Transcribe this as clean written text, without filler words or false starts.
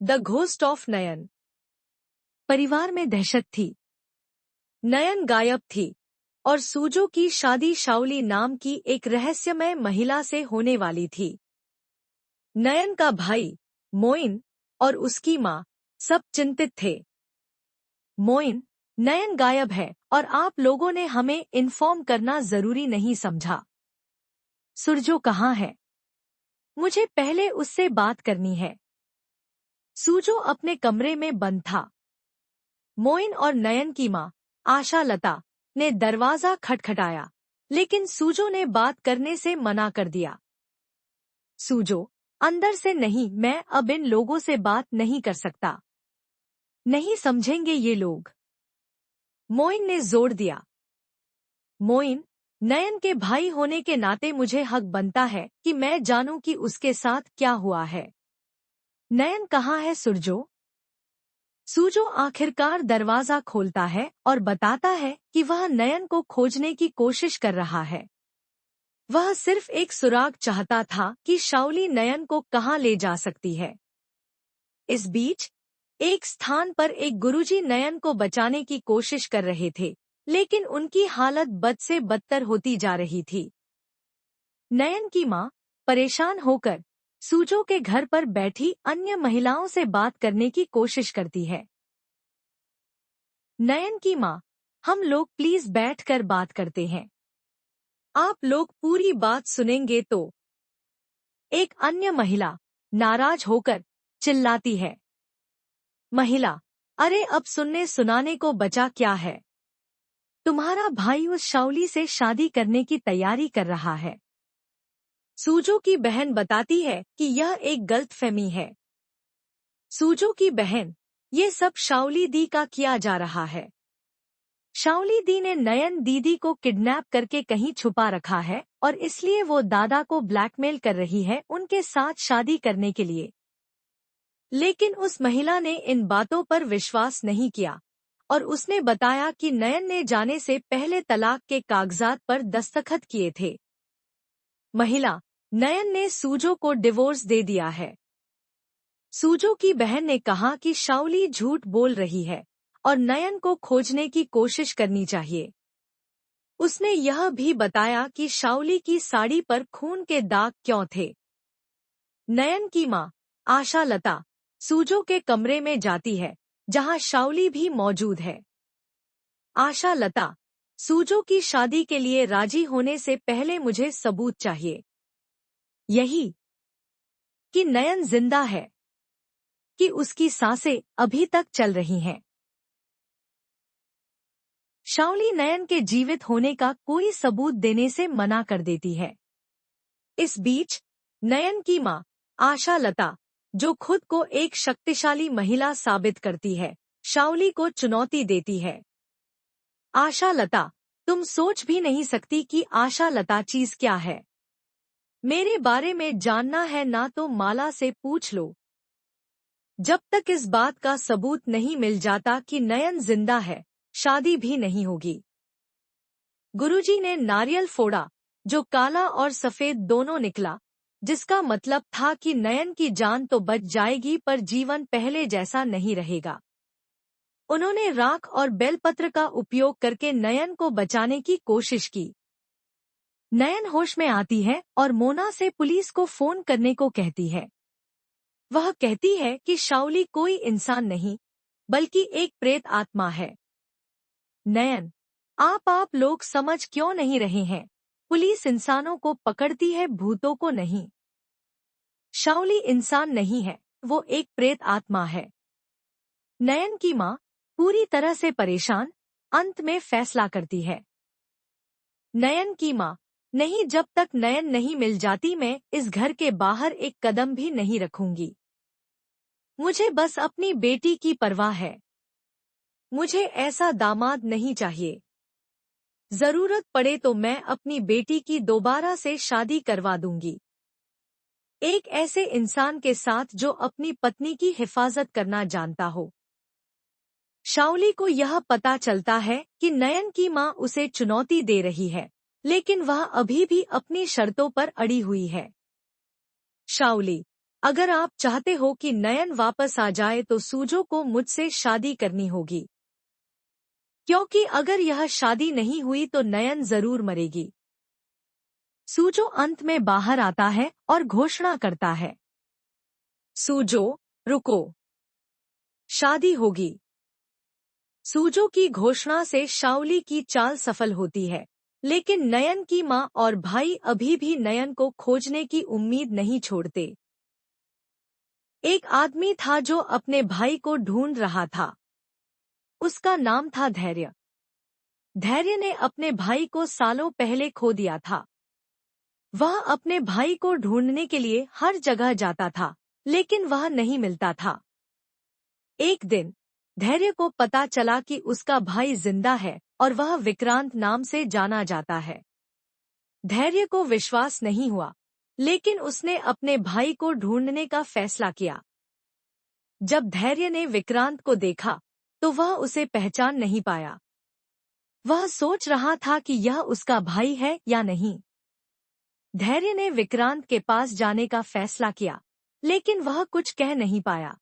The ghost of नयन। परिवार में दहशत थी। नयन गायब थी और सूजो की शादी शाओली नाम की एक रहस्यमय महिला से होने वाली थी। नयन का भाई मोइन और उसकी माँ सब चिंतित थे। मोइन, नयन गायब है और आप लोगों ने हमें इन्फॉर्म करना जरूरी नहीं समझा। सूजो कहाँ है? मुझे पहले उससे बात करनी है। सूजो अपने कमरे में बंद था। मोइन और नयन की माँ आशा लता ने दरवाजा खटखटाया, लेकिन सूजो ने बात करने से मना कर दिया। सूजो, अंदर से नहीं, मैं अब इन लोगों से बात नहीं कर सकता। नहीं समझेंगे ये लोग, मोइन ने जोर दिया। मोइन, नयन के भाई होने के नाते मुझे हक बनता है कि मैं जानूं कि उसके साथ क्या हुआ है। नयन कहाँ है सूजो? सूजो आखिरकार दरवाजा खोलता है और बताता है कि वह नयन को खोजने की कोशिश कर रहा है। वह सिर्फ एक सुराग चाहता था कि शाओली नयन को कहाँ ले जा सकती है। इस बीच एक स्थान पर एक गुरुजी नयन को बचाने की कोशिश कर रहे थे, लेकिन उनकी हालत बद से बदतर होती जा रही थी। नयन की माँ परेशान होकर सूजो के घर पर बैठी अन्य महिलाओं से बात करने की कोशिश करती है। नयन की माँ, हम लोग प्लीज बैठकर बात करते हैं। आप लोग पूरी बात सुनेंगे तो? एक अन्य महिला नाराज होकर चिल्लाती है। महिला, अरे अब सुनने सुनाने को बचा क्या है? तुम्हारा भाई उस शाओली से शादी करने की तैयारी कर रहा है। सूजो की बहन बताती है कि यह एक गलतफहमी है। सूजो की बहन, ये सब शाओली दी का किया जा रहा है। शाओली दी ने नयन दीदी को किडनैप करके कहीं छुपा रखा है और इसलिए वो दादा को ब्लैकमेल कर रही है उनके साथ शादी करने के लिए। लेकिन उस महिला ने इन बातों पर विश्वास नहीं किया और उसने बताया कि नयन ने जाने से पहले तलाक के कागजात पर दस्तखत किए थे। महिला, नयन ने सूजो को डिवोर्स दे दिया है। सूजो की बहन ने कहा कि शाओली झूठ बोल रही है और नयन को खोजने की कोशिश करनी चाहिए। उसने यह भी बताया कि शाओली की साड़ी पर खून के दाग क्यों थे। नयन की माँ आशा लता सूजो के कमरे में जाती है, जहां शाओली भी मौजूद है। आशा लता, सूजो की शादी के लिए राजी होने से पहले मुझे सबूत चाहिए। यही कि नयन जिंदा है, कि उसकी सांसें अभी तक चल रही हैं। शाओली नयन के जीवित होने का कोई सबूत देने से मना कर देती है। इस बीच नयन की माँ आशा लता, जो खुद को एक शक्तिशाली महिला साबित करती है, शाओली को चुनौती देती है। आशा लता, तुम सोच भी नहीं सकती कि आशा लता चीज क्या है। मेरे बारे में जानना है ना तो माला से पूछ लो। जब तक इस बात का सबूत नहीं मिल जाता कि नयन जिंदा है, शादी भी नहीं होगी। गुरुजी ने नारियल फोड़ा, जो काला और सफेद दोनों निकला, जिसका मतलब था कि नयन की जान तो बच जाएगी पर जीवन पहले जैसा नहीं रहेगा। उन्होंने राख और बेलपत्र का उपयोग करके नयन को बचाने की कोशिश की। नयन होश में आती है और मोना से पुलिस को फोन करने को कहती है। वह कहती है कि शाओली कोई इंसान नहीं, बल्कि एक प्रेत आत्मा है। नयन, आप लोग समझ क्यों नहीं रहे हैं? पुलिस इंसानों को पकड़ती है, भूतों को नहीं। शाओली इंसान नहीं है, वो एक प्रेत आत्मा है। नयन की माँ पूरी तरह से परेशान अंत में फैसला करती है। नयन की माँ, नहीं, जब तक नयन नहीं मिल जाती मैं इस घर के बाहर एक कदम भी नहीं रखूंगी। मुझे बस अपनी बेटी की परवाह है। मुझे ऐसा दामाद नहीं चाहिए। जरूरत पड़े तो मैं अपनी बेटी की दोबारा से शादी करवा दूंगी, एक ऐसे इंसान के साथ जो अपनी पत्नी की हिफाजत करना जानता हो। शाओली को यह पता चलता है कि नयन की माँ उसे चुनौती दे रही है, लेकिन वह अभी भी अपनी शर्तों पर अड़ी हुई है। शाओली, अगर आप चाहते हो कि नयन वापस आ जाए तो सूजो को मुझसे शादी करनी होगी, क्योंकि अगर यह शादी नहीं हुई तो नयन जरूर मरेगी। सूजो अंत में बाहर आता है और घोषणा करता है, सूजो, रुको, शादी होगी। सूजो की घोषणा से शाओली की चाल सफल होती है, लेकिन नयन की मां और भाई अभी भी नयन को खोजने की उम्मीद नहीं छोड़ते। एक आदमी था जो अपने भाई को ढूंढ रहा था। उसका नाम था धैर्य। धैर्य ने अपने भाई को सालों पहले खो दिया था। वह अपने भाई को ढूंढने के लिए हर जगह जाता था, लेकिन वह नहीं मिलता था। एक दिन धैर्य को पता चला कि उसका भाई जिंदा है और वह विक्रांत नाम से जाना जाता है। धैर्य को विश्वास नहीं हुआ, लेकिन उसने अपने भाई को ढूंढने का फैसला किया। जब धैर्य ने विक्रांत को देखा तो वह उसे पहचान नहीं पाया। वह सोच रहा था कि यह उसका भाई है या नहीं। धैर्य ने विक्रांत के पास जाने का फैसला किया, लेकिन वह कुछ कह नहीं पाया।